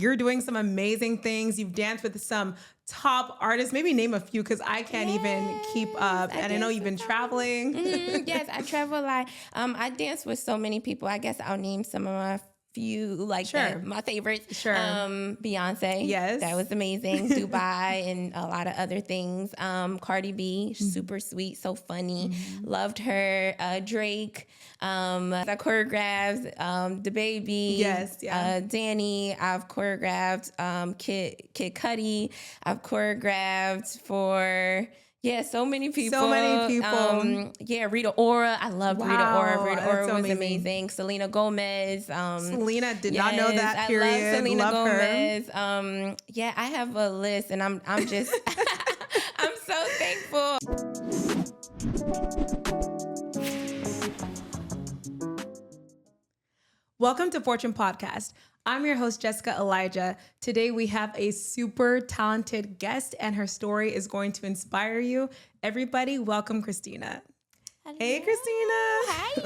You're doing some amazing things. You've danced with some top artists. Maybe name a few because I can't even keep up. And I know you've been traveling. Yes, I travel a lot. I dance with so many people. I guess I'll name some of my few, like my favorites. Sure. Beyonce. Yes. That was amazing. Dubai and a lot of other things. Cardi B, super sweet, so funny. Loved her. Drake. I choreographed the baby. Yes. Yeah. Danny. I've choreographed Kid Cudi. I've choreographed for... Yeah, so many people. Rita Ora. I loved Rita Ora. Rita Ora was amazing. Selena Gomez. Selena did not know that. Period. I love Selena Gomez. Her. I have a list, and I'm just I'm so thankful. Welcome to Fortune Podcast. I'm your host, Jessica Elijah. Today we have a super talented guest and her story is going to inspire you. Everybody, welcome Christina. Hello. Hey, Christina. Hi.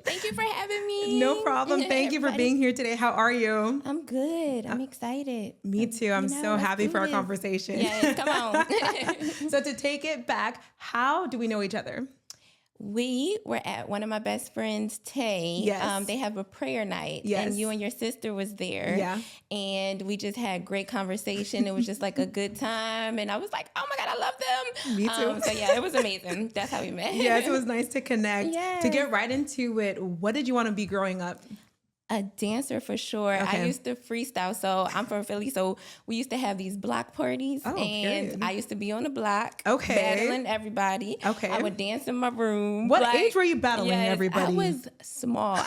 Thank you for having me. No problem. Thank you for being here today. How are you? I'm good. I'm excited. Me too. I'm so happy for our conversation. Yes, come on. So to take it back, how do we know each other? We were at one of my best friends, Tay. Yes. They have a prayer night. Yes. And you and your sister was there. Yeah. And we just had great conversation. It was just like a good time. And I was like, oh my God, I love them. Me too. So yeah, it was amazing. That's how we met. Yes, it was nice to connect. Yes. To get right into it, what did you want to be growing up? A dancer for sure. Okay. I used to freestyle. So I'm from Philly. So we used to have these block parties. And I used to be on the block. Okay. Battling everybody. Okay. I would dance in my room. What age were you battling everybody? I was small.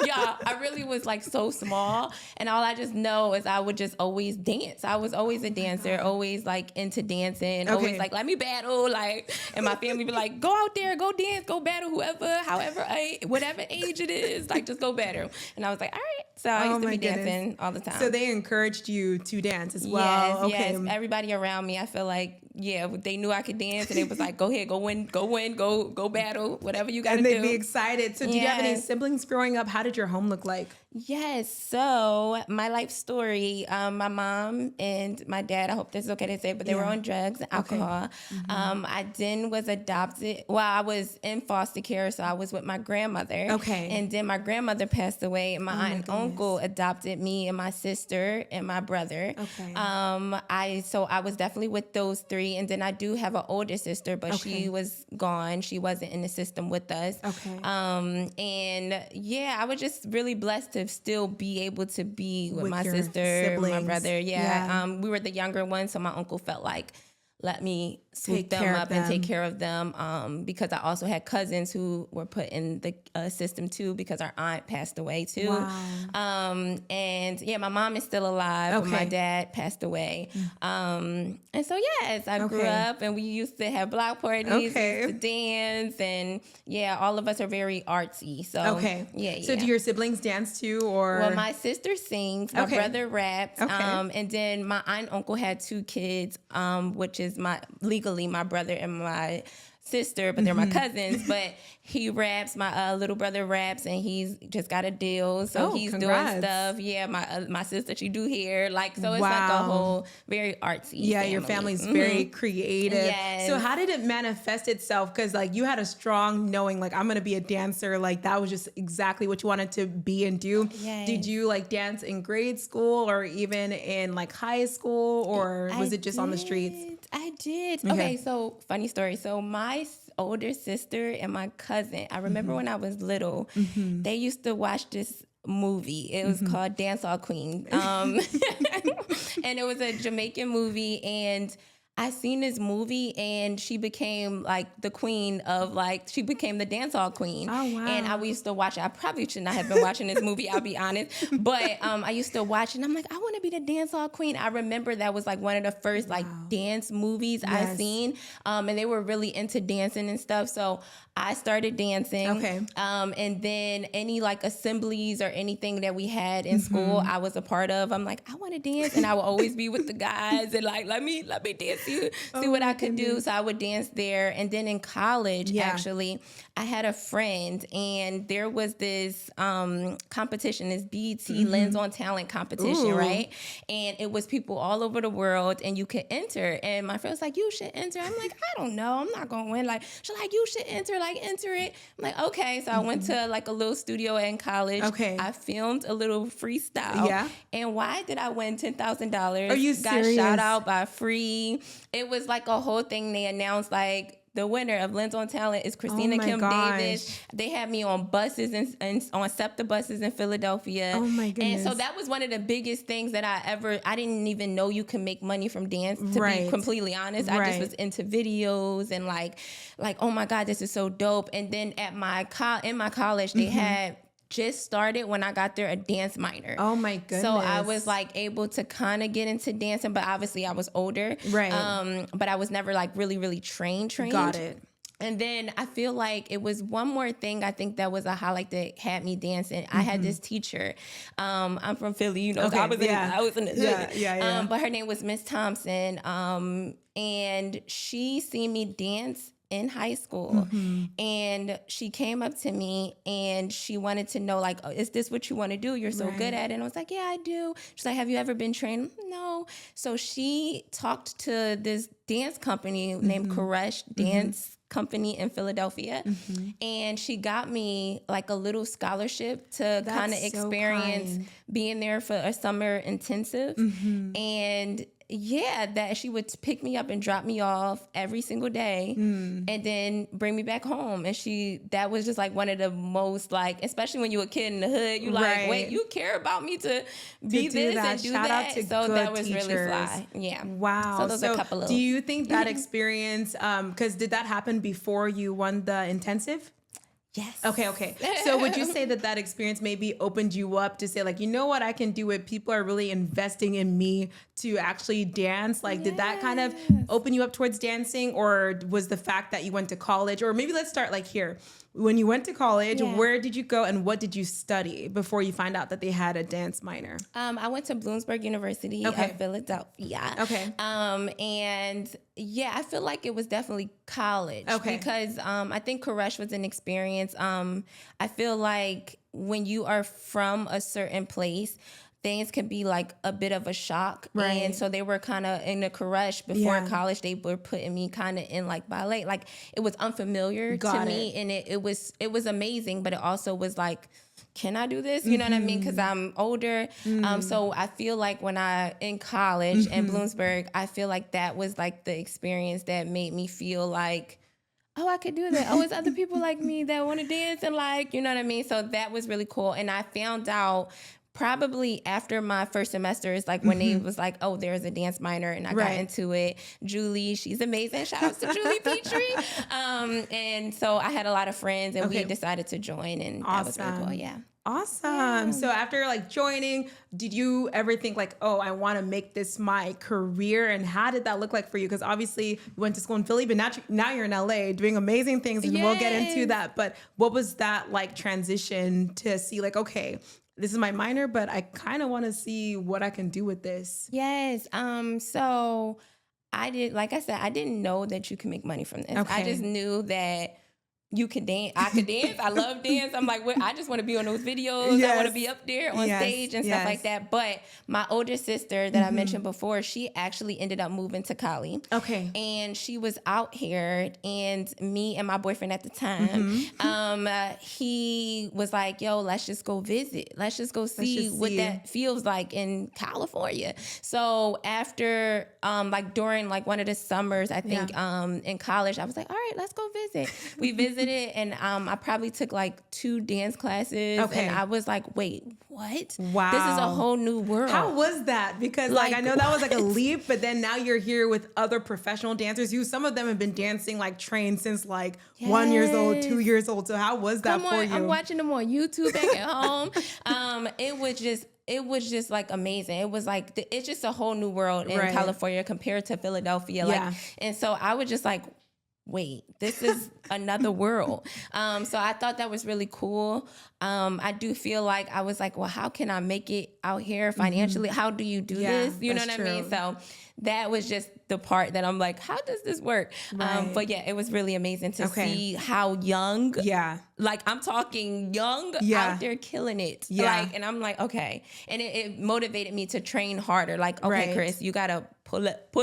Yeah, I really was like so small. And all I just know is I would just always dance. I was always a dancer, always like into dancing, always like, let me battle. Like, and my family be like, go out there, go dance, go battle whatever age it is, like just go battle. And I was like, all right. So I used to be dancing all the time. So they encouraged you to dance as well. Yes. Everybody around me, I feel like, they knew I could dance and it was like, go ahead, go win, go battle, whatever you got to do. And they'd be excited. So did you have any siblings growing up? How did your home look like? Yes. So my life story, my mom and my dad, I hope this is okay to say, but they were on drugs and alcohol. Okay. I then was adopted. Well, I was in foster care. So I was with my grandmother. Okay. And then my grandmother passed away and my aunt and uncle adopted me and my sister and my brother. Okay. I was definitely with those three. And then I do have an older sister, but she was gone. She wasn't in the system with us. Okay. I was just really blessed to still be able to be with my sister, siblings. My brother. Yeah. We were the younger ones, so my uncle felt like, let me swoop them up and take care of them because I also had cousins who were put in the system too because our aunt passed away too. Wow. My mom is still alive, but my dad passed away. I grew up and we used to have block parties, we used to dance, and all of us are very artsy. So So do your siblings dance too, or? Well, my sister sings, my brother raps, and then my aunt and uncle had 2 kids, which is legally my brother and my sister, but they're my cousins. But he raps. My little brother raps, and he's just got a deal, so he's doing stuff. Yeah, my sister, she do hair, like, so it's like a whole very artsy. Yeah, family. Your family's very creative. Yes. So how did it manifest itself? Because like you had a strong knowing, like I'm gonna be a dancer. Like that was just exactly what you wanted to be and do. Yes. Did you like dance in grade school or even in like high school, or was it just on the streets? I did. Okay, so funny story. So my older sister and my cousin, I remember when I was little, they used to watch this movie. It was called Dance All Queen. And it was a Jamaican movie, and I seen this movie and she became like the queen of she became the dancehall queen. Oh, wow. And I used to watch it. I probably should not have been watching this movie, I'll be honest. But I used to watch it and I'm like, I want to be the dance hall queen. I remember that was like one of the first like dance movies I seen. And they were really into dancing and stuff. So I started dancing. Okay. And then any like assemblies or anything that we had in school, I was a part of. I'm like, I want to dance. And I would always be with the guys and like, let me dance, see what I could do. So I would dance there. And then in college, actually, I had a friend and there was this competition, this BET Lens on Talent competition, right? And it was people all over the world and you could enter. And my friend was like, you should enter. I'm like, I don't know. I'm not going to win. Like, she's like, you should enter, like enter it. I'm like, okay. So I went to like a little studio in college. Okay. I filmed a little freestyle. Yeah. And why did I win $10,000? Are you serious? Got shout out by Free. It was like a whole thing. They announced like, the winner of Lens on Talent is Christina Davis. They had me on buses and on SEPTA buses in Philadelphia. Oh my goodness. And so that was one of the biggest things that I didn't even know you can make money from dance, to be completely honest. I just was into videos and like, oh my God, this is so dope. And then at in my college, they had just started when I got there a dance minor. Oh my goodness. So I was like able to kind of get into dancing, but obviously I was older. Right. But I was never like really trained. Got it. And then I feel like it was one more thing I think that was a highlight that had me dancing. I had this teacher. I'm from Philly, you know, I was in the hood. But her name was Miss Thompson. And she seen me dance in high school. And she came up to me and she wanted to know, like, oh, is this what you want to do? You're so good at it. And I was like, yeah, I do. She's like, have you ever been trained? No. So she talked to this dance company named choreographed Dance Company in Philadelphia. And she got me like a little scholarship to kind of experience being there for a summer intensive. And yeah, that she would pick me up and drop me off every single day and then bring me back home. And that was just like one of the most like, especially when you're a kid in the hood, you like, wait, you care about me to be this and do Shout that. Out to so good that was teachers. really fly. Yeah. Wow. So those are a couple of. Do you think that experience, because did that happen before you won the intensive? Yes. Okay. So would you say that experience maybe opened you up to say like, you know what, I can do it. People are really investing in me to actually dance. Like, did that kind of open you up towards dancing, or was the fact that you went to college, or maybe let's start like here. When you went to college, where did you go and what did you study before you find out that they had a dance minor? I went to Bloomsburg University of Philadelphia. Okay. And yeah, I feel like it was definitely college because I think Koresh was an experience. I feel like when you are from a certain place, things can be like a bit of a shock. Right. And so they were kind of in the Koresh before college, they were putting me kind of in like ballet. Like it was unfamiliar to me and it was amazing, but it also was like, can I do this? You know what I mean? Because I'm older. So I feel like when in college in Bloomsburg, I feel like that was like the experience that made me feel like, oh, I could do that. Oh, it's other people like me that want to dance and like, you know what I mean? So that was really cool. And I found out probably after my first semester is like when they was like, oh, there's a dance minor, and I got into it. Julie, she's amazing. Shout out to Julie Petrie. And so I had a lot of friends and we decided to join, and that was really cool. Yeah. Awesome. Yeah. So after like joining, did you ever think like, oh, I want to make this my career? And how did that look like for you? Because obviously you went to school in Philly, but now you're in LA doing amazing things, and we'll get into that. But what was that like transition to see like, okay, this is my minor, but I kind of want to see what I can do with this. Yes. So I didn't know that you can make money from this. I just knew that you could dance. I could dance. I love dance. I'm like, I just want to be on those videos. I want to be up there on stage and stuff like that. But my older sister that I mentioned before, she actually ended up moving to Cali. Okay. And she was out here, and me and my boyfriend at the time, he was like, yo, let's just go visit. Let's just go see what that feels like in California. So after, like during like one of the summers, I think in college, I was like, all right, let's go visit. We visited. And I probably took like 2 dance classes, and I was like, wait, what? Wow. This is a whole new world. How was that? Because like I know that was like a leap, but then now you're here with other professional dancers who some of them have been dancing like trained since like 1 year old, 2 years old. So how was that for you? I'm watching them on YouTube back at home. It was just it was just like amazing. It was like, it's just a whole new world in California compared to Philadelphia. Like, and so I was just like, wait, this is another world. So I thought that was really cool. I do feel like I was like, well, how can I make it out here financially? How do you do this? You know what I mean? So that was just the part that I'm like, how does this work? But yeah, it was really amazing to see how young, like I'm talking young out there killing it. Like, and I'm like, okay. And it motivated me to train harder. Like, okay, Chris, you gotta pull up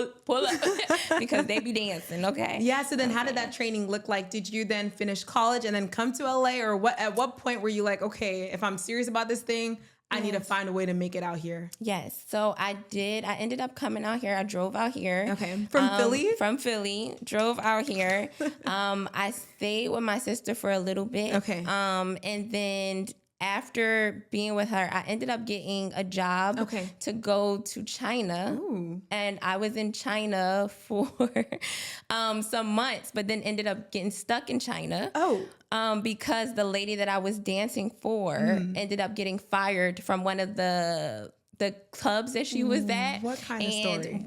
because they be dancing. Okay. Yeah. So then how did that training look like? Did you then finish college and then come to LA, or what, at what point were you like, okay, if I'm serious about this thing, I need to find a way to make it out here? Yes. So I did. I ended up coming out here. I drove out here. Okay. From Philly? From Philly. Drove out here. I stayed with my sister for a little bit. Okay. And then after being with her, I ended up getting a job to go to China. Ooh. And I was in China for some months, but then ended up getting stuck in China. Oh. Because the lady that I was dancing for ended up getting fired from one of the clubs that she was at. What kind of story?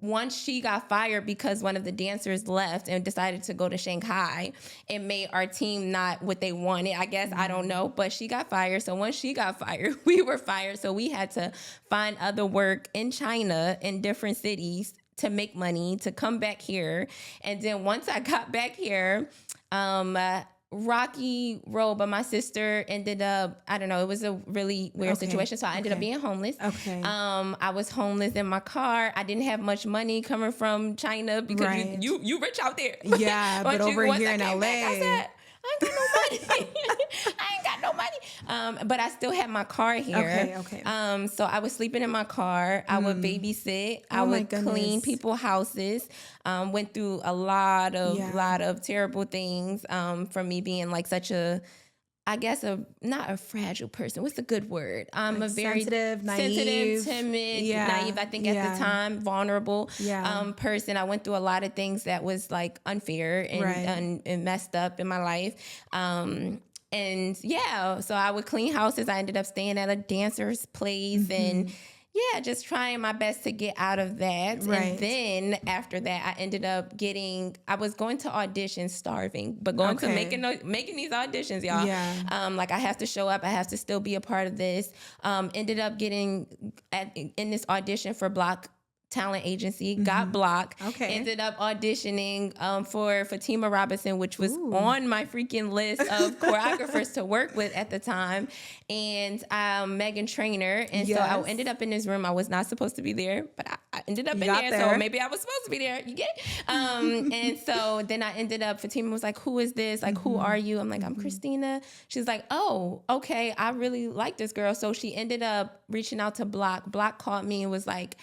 Once she got fired because one of the dancers left and decided to go to Shanghai, it made our team not what they wanted. I guess, I don't know, but she got fired. So once she got fired, we were fired. So we had to find other work in China in different cities to make money, to come back here. And then once I got back here, rocky road, but my sister ended up, I don't know, it was a really weird situation. So I ended up being homeless. Okay. I was homeless in my car. I didn't have much money coming from China because you rich out there. Yeah, but over here in LA. Back, I said, I ain't got no money. I ain't got no money. But I still had my car here. Okay. So I was sleeping in my car. I would babysit. I would clean people's houses. Went through a lot of terrible things from me being like such a, I guess, not a fragile person. What's the good word? I'm like a very sensitive, timid, naive, I think at the time, vulnerable person. I went through a lot of things that was like unfair and messed up in my life. So I would clean houses. I ended up staying at a dancer's place and just trying my best to get out of that. Right. And then after that, I ended up I was going to auditions starving, but going to making these auditions, y'all. Yeah. Like I have to show up. I have to still be a part of this. Ended up getting in this audition for Block Talent Agency, got blocked, ended up auditioning for Fatima Robinson, which was on my freaking list of choreographers to work with at the time, and Megan Trainor. And so I ended up in this room. I was not supposed to be there, but I ended up in there, so maybe I was supposed to be there. You get it? And so then I ended up, Fatima was like, who is this? Like, who are you? I'm like, I'm Christina. She's like, oh, okay, I really like this girl. So she ended up reaching out to Block. Block called me and was like,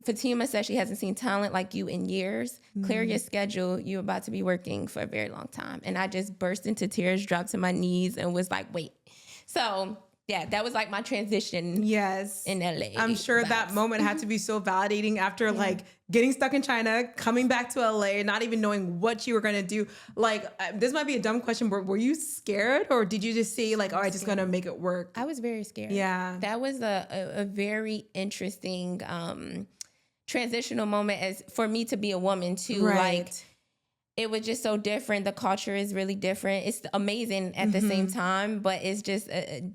Fatima says she hasn't seen talent like you in years. Clear your schedule. You're about to be working for a very long time. And I just burst into tears, dropped to my knees, and was like, wait. So, yeah, that was like my transition in LA. I'm sure that moment had to be so validating after like getting stuck in China, coming back to LA, not even knowing what you were going to do. Like, this might be a dumb question, but were you scared, or did you just say like, oh, I'm just going to make it work? I was very scared. Yeah. That was a very interesting transitional moment as for me to be a woman too. Like, it was just so different. The culture is really different. It's amazing at the same time, but it's just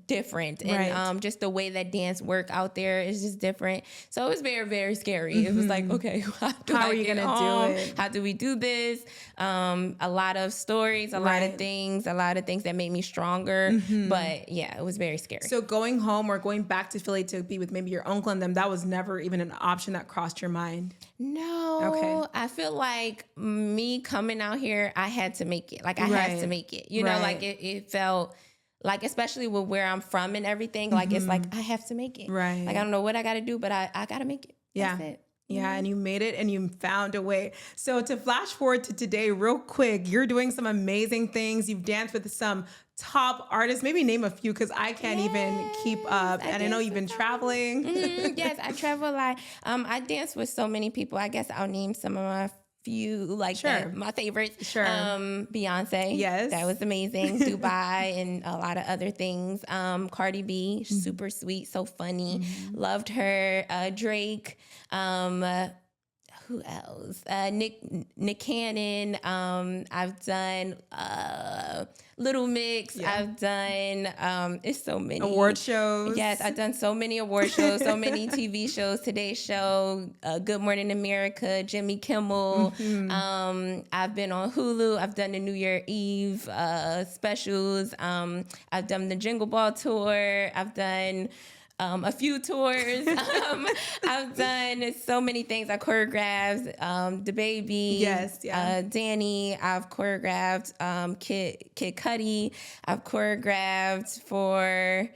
different. And just the way that dance work out there is just different. So it was very, very scary. It was like, okay, how are you going to do it? How do we do this? A lot of stories, a lot of things that made me stronger. But yeah, it was very scary. So going home or going back to Philly to be with maybe your uncle and them, that was never even an option that crossed your mind? No. Okay. I feel like me coming out here, I had to make it. Like I had to make it. You know, like it felt like, especially with where I'm from and everything, like it's like I have to make it. Right. Like I don't know what I got to do, but I got to make it. That's it. Yeah, and you made it and you found a way. So to flash forward to today real quick, you're doing some amazing things. You've danced with some top artists. Maybe name a few because I can't even keep up. And I know you've been traveling. Yes, I travel a lot. I dance with so many people. I guess I'll name some of my few, like my favorites. Sure. Beyonce. Yes. That was amazing. Dubai and a lot of other things. Cardi B, super sweet, so funny. Loved her. Drake. Who else? Nick Cannon. I've done Little Mix. Yeah. I've done it's so many award shows. Yes, I've done so many award shows, so many TV shows. Today's Show, Good Morning America, Jimmy Kimmel. I've been on Hulu. I've done the New Year Eve specials. I've done the Jingle Ball tour. I've done a few tours. I've done so many things. I choreographed the baby. Yes, yeah. Danny. I've choreographed Kid Cudi. I've choreographed for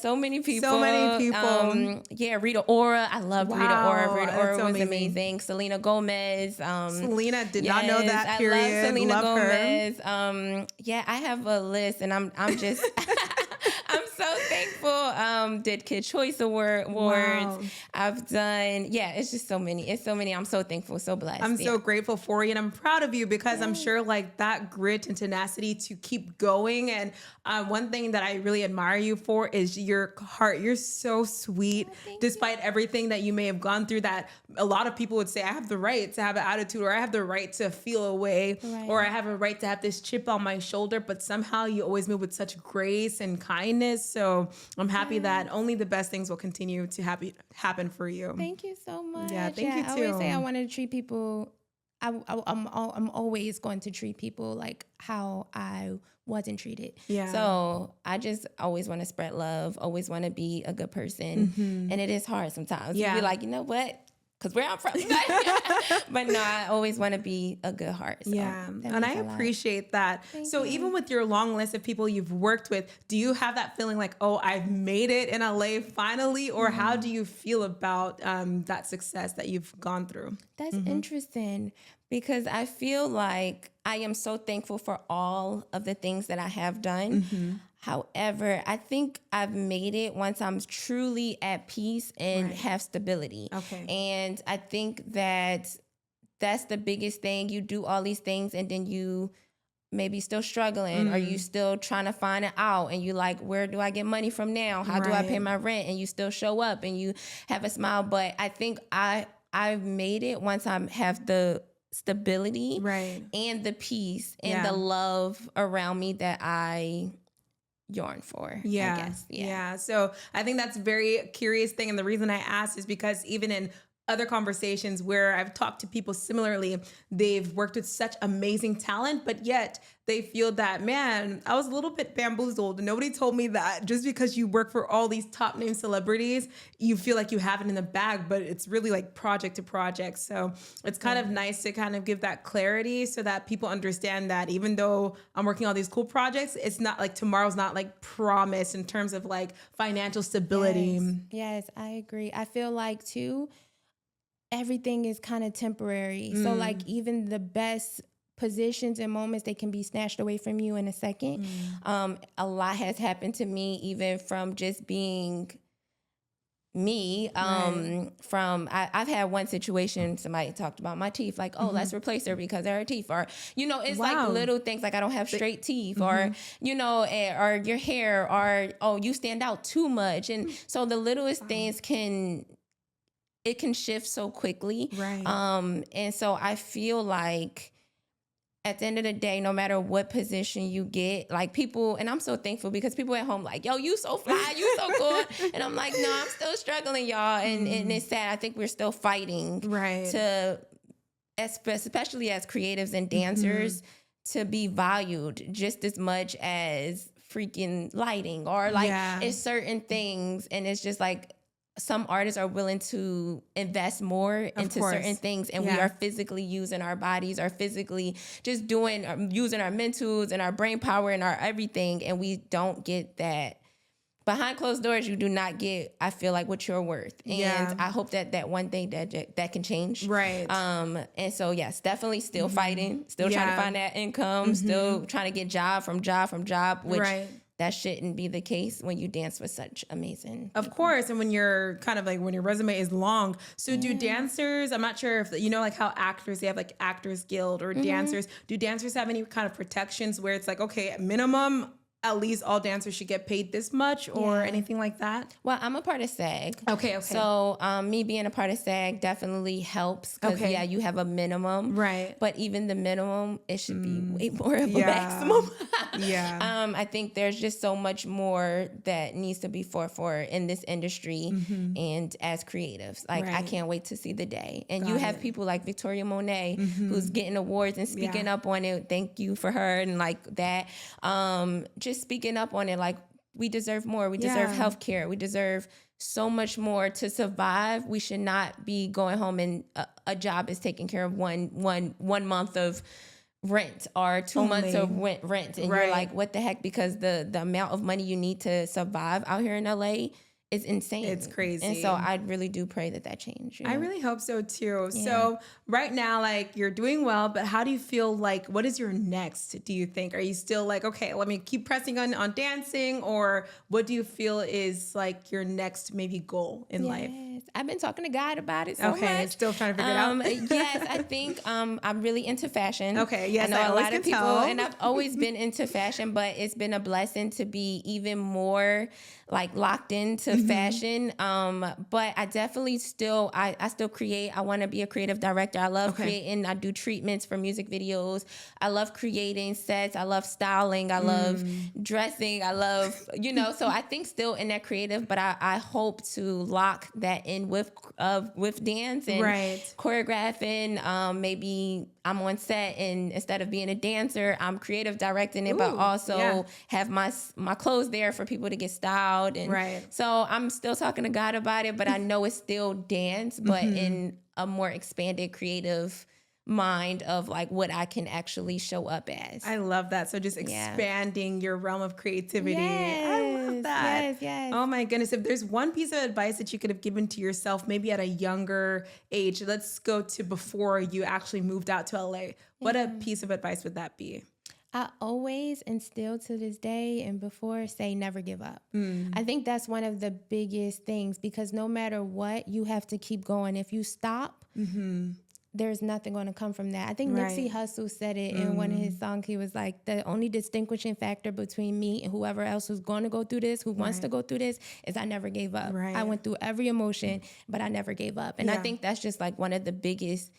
so many people. So many people. Rita Ora. I loved Rita Ora. Rita Ora was amazing. Selena Gomez. Selena did not know that. Period. I love Selena Gomez. Her. I have a list, and I'm just. I'm so thankful. Did Kid Choice Awards. Wow. I've done, it's just so many. It's so many. I'm so thankful, so blessed. I'm so grateful for you, and I'm proud of you because I'm sure like that grit and tenacity to keep going. And one thing that I really admire you for is your heart. You're so sweet, despite everything that you may have gone through. That a lot of people would say, I have the right to have an attitude, or I have the right to feel a way, or I have a right to have this chip on my shoulder. But somehow you always move with such grace and kindness. So I'm happy that only the best things will continue to happen for you. Thank you so much. Yeah, thank you too. I always say I want to treat people. I'm always going to treat people like how I wasn't treated. Yeah. So I just always want to spread love. Always want to be a good person, and it is hard sometimes. Yeah. To be like, you know what? Because where I'm from. But no, I always want to be a good heart. So and I appreciate that. So even with your long list of people you've worked with, do you have that feeling like, oh, I've made it in LA finally? Or how do you feel about that success that you've gone through? That's interesting, because I feel like I am so thankful for all of the things that I have done. However, I think I've made it once I'm truly at peace and have stability. Okay. And I think that that's the biggest thing. You do all these things and then you maybe still struggling or you still trying to find it out, and you like, where do I get money from now? How do I pay my rent? And you still show up and you have a smile. But I think I've made it once I have the stability and the peace and the love around me that I yearn for, I guess. Yeah. So I think that's a very curious thing. And the reason I asked is because even in other conversations where I've talked to people similarly, they've worked with such amazing talent, but yet they feel that, man, I was a little bit bamboozled. Nobody told me that just because you work for all these top name celebrities, you feel like you have it in the bag, but it's really like project to project. So it's kind of nice to kind of give that clarity so that people understand that even though I'm working on these cool projects, it's not like tomorrow's not like promised in terms of like financial stability. Yes, I agree. I feel like too, everything is kind of temporary. So like even the best positions and moments, they can be snatched away from you in a second. A lot has happened to me, even from just being me. I've had one situation, somebody talked about my teeth, like, oh, let's replace her because of her teeth. Or, you know, it's like little things, like I don't have straight teeth, or, you know, or your hair, or, oh, you stand out too much. And so the littlest things can shift so quickly. And so I feel like at the end of the day, no matter what position you get, like people, and I'm so thankful because people at home like, yo, you so fly, you so cool. And I'm like, no, I'm still struggling, y'all. And it's sad. I think we're still fighting to, especially as creatives and dancers, to be valued just as much as freaking lighting or like it's certain things. And it's just like, some artists are willing to invest more into certain things, and we are physically using our bodies, or physically just using our mentals and our brain power and our everything, and we don't get that. Behind closed doors, you do not get, I feel like, what you're worth. And I hope that one day that can change. And so, yes, definitely still fighting, still trying to find that income, still trying to get job from job, which that shouldn't be the case when you dance with such amazing people. Of course. And when you're kind of like, when your resume is long. So do dancers, I'm not sure if, you know, like how actors, they have like Actors Guild or dancers. Do dancers have any kind of protections where it's like, okay, at minimum, at least all dancers should get paid this much or anything like that? Well, I'm a part of SAG. Okay. So me being a part of SAG definitely helps because, you have a minimum. Right. But even the minimum, it should be way more of a maximum. I think there's just so much more that needs to be fought for in this industry and as creatives. Like, I can't wait to see the day. And you have people like Victoria Monet who's getting awards and speaking up on it. Thank you for her and like that. Just speaking up on it, like, we deserve more. We deserve healthcare. We deserve so much more to survive. We should not be going home and a job is taking care of one month of rent or 2 months of rent. And you're like, what the heck? Because the amount of money you need to survive out here in LA is insane. It's crazy. And so I really do pray that change. I really hope so too. Yeah. So right now, like, you're doing well, but how do you feel like, what is your next, do you think? Are you still like, okay, let me keep pressing on dancing, or what do you feel is like your next maybe goal in life? I've been talking to God about it so much. Still trying to figure it out. Yes, I think I'm really into fashion. Okay, yes, I know a lot of people, and I've always been into fashion, but it's been a blessing to be even more like locked into fashion. But I definitely still, I still create. I want to be a creative director. I love creating. I do treatments for music videos. I love creating sets. I love styling. I love dressing. I love, so I think still in that creative, but I hope to lock that in with dance and choreographing. Maybe I'm on set and instead of being a dancer, I'm creative directing it, but also have my clothes there for people to get styled. And so I'm still talking to God about it, but I know it's still dance, but in a more expanded creative mind of like what I can actually show up as. I love that. So just expanding your realm of creativity. I love that. Yes. Oh my goodness. If there's one piece of advice that you could have given to yourself, maybe at a younger age, let's go to before you actually moved out to LA. What a piece of advice would that be? I always and still to this day and before say never give up. I think that's one of the biggest things because no matter what, you have to keep going. If you stop, there's nothing going to come from that. I think Nipsey Hussle said it in one of his songs. He was like, the only distinguishing factor between me and whoever else who's going to go through this, who wants to go through this, is I never gave up. I went through every emotion, but I never gave up. And I think that's just like one of the biggest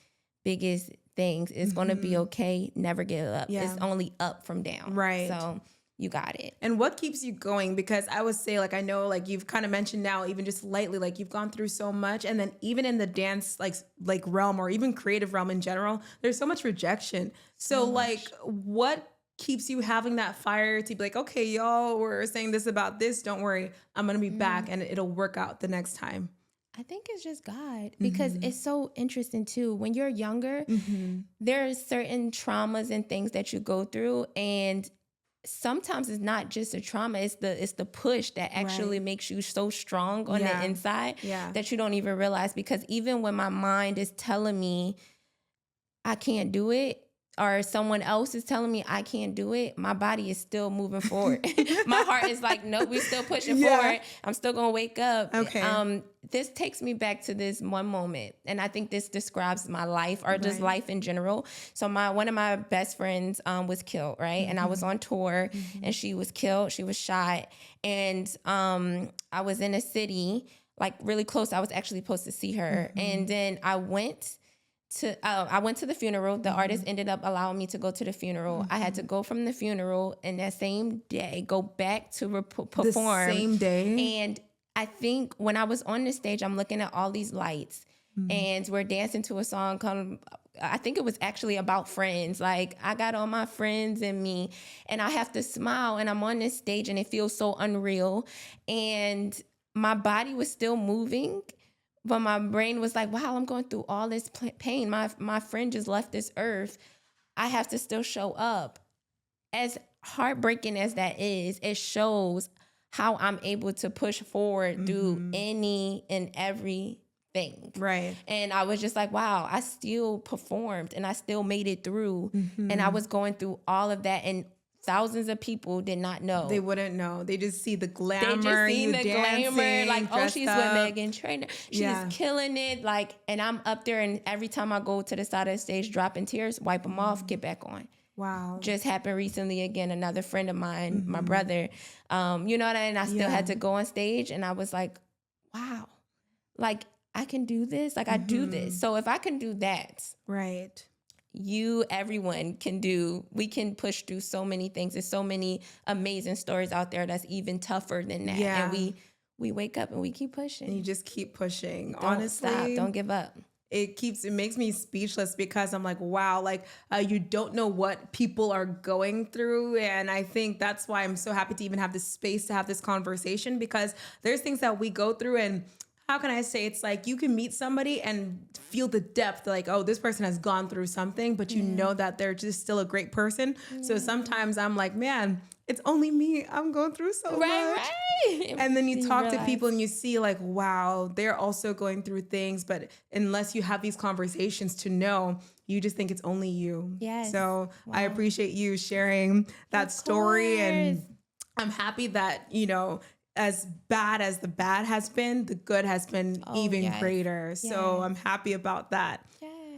things. It's going to be okay. Never give up. It's only up from down. So you got it. And what keeps you going? Because I would say, like, I know, like, you've kind of mentioned now, even just lightly, like, you've gone through so much. And then even in the dance, like realm or even creative realm in general, there's so much rejection. So like, what keeps you having that fire to be like, okay, y'all were saying this about this. Don't worry. I'm going to be back and it'll work out the next time. I think it's just God because it's so interesting too. When you're younger, there are certain traumas and things that you go through, and sometimes it's not just a trauma, it's the push that actually makes you so strong on the inside that you don't even realize. Because even when my mind is telling me I can't do it, or someone else is telling me I can't do it, my body is still moving forward. My heart is like, nope, we're still pushing forward. I'm still gonna wake up. This takes me back to this one moment. And I think this describes my life or just life in general. So one of my best friends was killed, right? And I was on tour and she was killed. She was shot. And I was in a city, like really close. I was actually supposed to see her. And then I went to the funeral. The artist ended up allowing me to go to the funeral. I had to go from the funeral and that same day go back to perform. The same day? And I think when I was on the stage, I'm looking at all these lights and we're dancing to a song called, I think it was actually about friends. Like, I got all my friends and me, and I have to smile, and I'm on this stage and it feels so unreal. And my body was still moving, but my brain was like, wow, I'm going through all this pain. My friend just left this earth. I have to still show up. As heartbreaking as that is, it shows how I'm able to push forward through any and everything. And I was just like, wow, I still performed and I still made it through. And I was going through all of that. And thousands of people did not know. They wouldn't know. They just see the glamour. They just see the dancing, glamour. Like, oh, she's up. with Megan Trainor. She's killing it. Like, and I'm up there, and every time I go to the side of the stage, dropping tears, wipe them off, get back on. Wow. Just happened recently again. Another friend of mine, my brother, you know what I mean? I still had to go on stage, and I was like, wow, like, I can do this. Like, I do this. So if I can do that. Right. Everyone can do, we can push through so many things. There's so many amazing stories out there that's even tougher than that. Yeah. And we wake up and we keep pushing. And you just keep pushing. Don't stop. Don't give up. It makes me speechless because I'm like, wow, like you don't know what people are going through. And I think that's why I'm so happy to even have this space to have this conversation, because there's things that we go through, and how can I say, it's like you can meet somebody and feel the depth, like, oh, this person has gone through something, but you know that they're just still a great person. So sometimes I'm like, man, it's only me. I'm going through so much. Right. And then you talk to people and you see like, wow, they're also going through things. But unless you have these conversations to know, you just think it's only you. Yes. So I appreciate you sharing that story. And I'm happy that, you know, as bad as the bad has been, the good has been even greater. So I'm happy about that.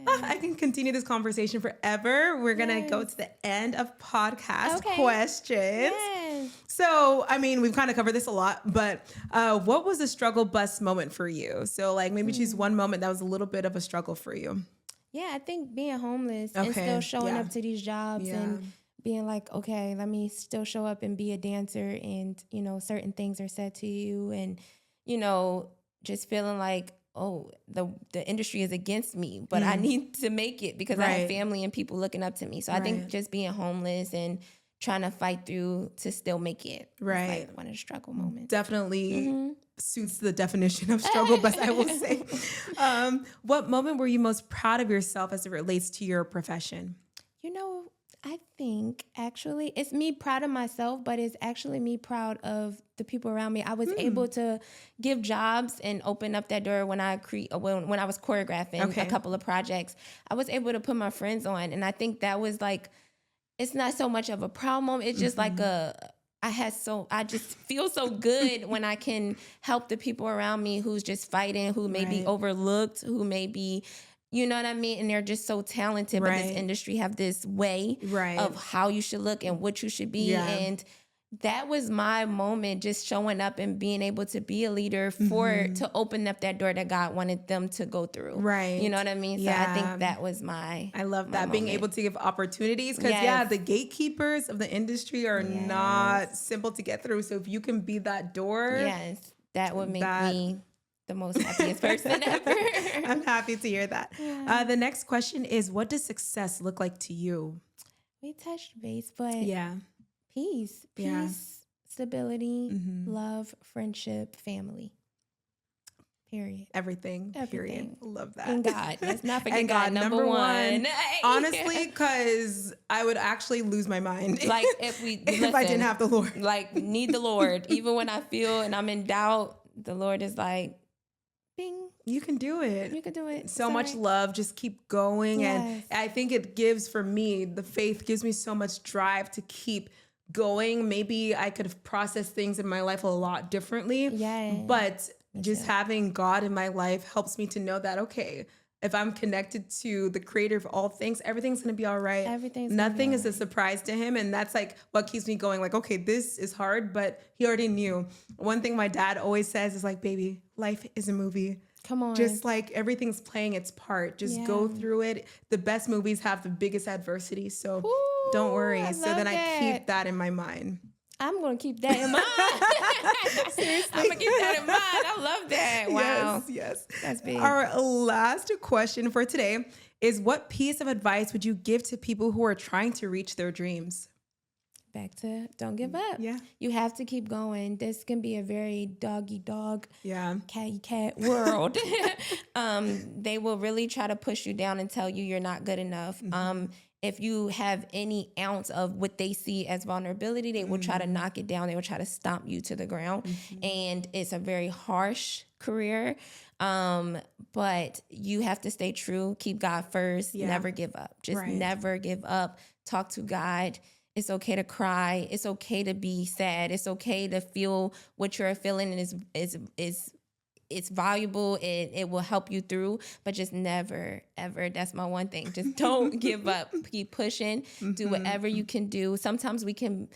I can continue this conversation forever. We're going to go to the end of podcast questions. So, I mean, we've kind of covered this a lot, but what was the struggle bus moment for you? So like maybe choose one moment that was a little bit of a struggle for you. Yeah, I think being homeless and still showing up to these jobs and being like, okay, let me still show up and be a dancer, and, you know, certain things are said to you, and, you know, just feeling like, oh, the industry is against me, but I need to make it because I have family and people looking up to me. So I think just being homeless and trying to fight through to still make it. Right. Like one of the struggle moments. Definitely suits the definition of struggle bus, I will say. What moment were you most proud of yourself as it relates to your profession? You know, I think actually it's me proud of myself, but it's actually me proud of the people around me. I was able to give jobs and open up that door when I when I was choreographing a couple of projects. I was able to put my friends on, and I think that was like, it's not so much of a proud moment. It's just like I just feel so good when I can help the people around me who's just fighting, who may be overlooked, who may be, you know what I mean? And they're just so talented, but this industry have this way of how you should look and what you should be. And that was my moment, just showing up and being able to be a leader to open up that door that God wanted them to go through. Right. You know what I mean? So I think that was I love that. Being able to give opportunities, because the gatekeepers of the industry are not simple to get through. So if you can be that door. That would make me the most happiest person ever. I'm happy to hear that. The next question is, what does success look like to you? We touched base, but peace, stability, love, friendship, family. Period. Everything. Period. Love that. And God. Let's not forget God. Number one. Honestly, because I would actually lose my mind. Like if I didn't have the Lord. Like need the Lord. Even when I feel and I'm in doubt, the Lord is like, bing. You can do it. You can do it. So much love. Just keep going. And I think it gives, for me, the faith gives me so much drive to keep going. Maybe I could have processed things in my life a lot differently. But just having God in my life helps me to know that, okay, if I'm connected to the creator of all things, everything's going to be all right. Nothing is a surprise to him. And that's like what keeps me going. Like, okay, this is hard, but he already knew. One thing my dad always says is like, baby, life is a movie. Come on. Just like everything's playing its part. Just go through it. The best movies have the biggest adversity. So don't worry. I keep that in my mind. I'm going to keep that in mind. Seriously. I'm going to keep that in mind. I love that. Wow. Yes. That's big. Our last question for today is, what piece of advice would you give to people who are trying to reach their dreams? Back to don't give up. Yeah. You have to keep going. This can be a very dog-eat-dog, cat-eat-cat world. They will really try to push you down and tell you you're not good enough. If you have any ounce of what they see as vulnerability, they will try to knock it down. They will try to stomp you to the ground. And it's a very harsh career. But you have to stay true. Keep God first. Never give up. Just never give up. Talk to God. It's okay to cry. It's okay to be sad. It's okay to feel what you're feeling, and it's valuable. It will help you through, but just never, ever. That's my one thing. Just don't give up. Keep pushing. Do whatever you can do. Sometimes we can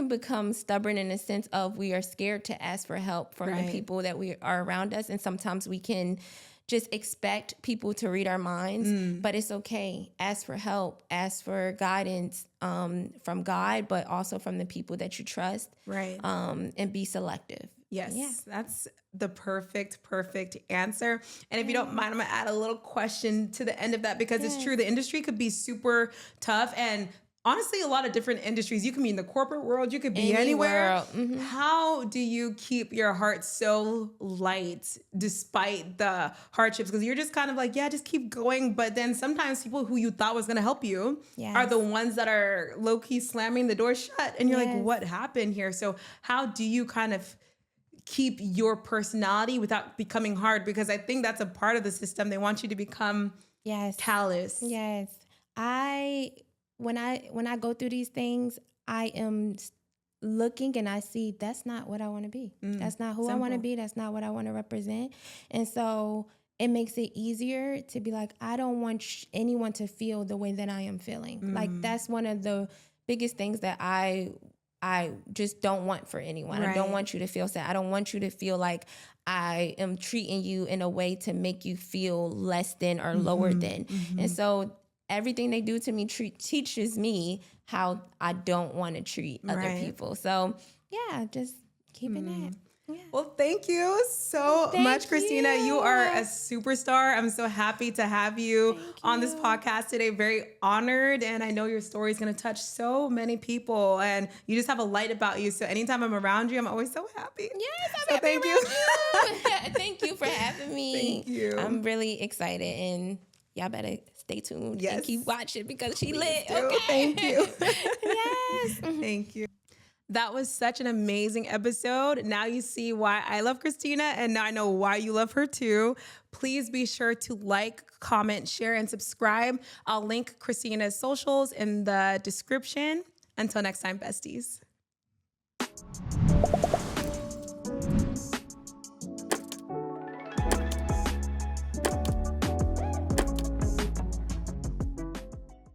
become stubborn in the sense of we are scared to ask for help from the people that we are around us. And sometimes we can just expect people to read our minds, but it's okay. Ask for help, ask for guidance from God, but also from the people that you trust. Right. And be selective. Yes, that's the perfect answer. And if you don't mind, I'm gonna add a little question to the end of that, because it's true. The industry could be super tough, and honestly, a lot of different industries. You can be in the corporate world, you could be anywhere. How do you keep your heart so light despite the hardships? Because you're just kind of like, yeah, just keep going. But then sometimes people who you thought was going to help you are the ones that are low-key slamming the door shut. And you're like, what happened here? So how do you kind of keep your personality without becoming hard? Because I think that's a part of the system. They want you to become callous. Yes. When I go through these things, I am looking and I see that's not what I want to be. That's not who I want to be. That's not what I want to represent. And so it makes it easier to be like, I don't want anyone to feel the way that I am feeling. Like that's one of the biggest things that I just don't want for anyone. I don't want you to feel sad. I don't want you to feel like I am treating you in a way to make you feel less than or lower than. And so everything they do to me teaches me how I don't want to treat other people. So yeah, just keeping that. Yeah. Well, thank you so much, Christina. You are a superstar. I'm so happy to have you on this podcast today. Very honored. And I know your story is going to touch so many people. And you just have a light about you. So anytime I'm around you, I'm always so happy. Yes, I'm happy around you. Thank you for having me. Thank you. I'm really excited. And y'all better stay tuned and keep watching because she lit. Do. Okay. Thank you. Yes. Thank you. That was such an amazing episode. Now you see why I love Christina, and now I know why you love her too. Please be sure to like, comment, share, and subscribe. I'll link Christina's socials in the description. Until next time, besties.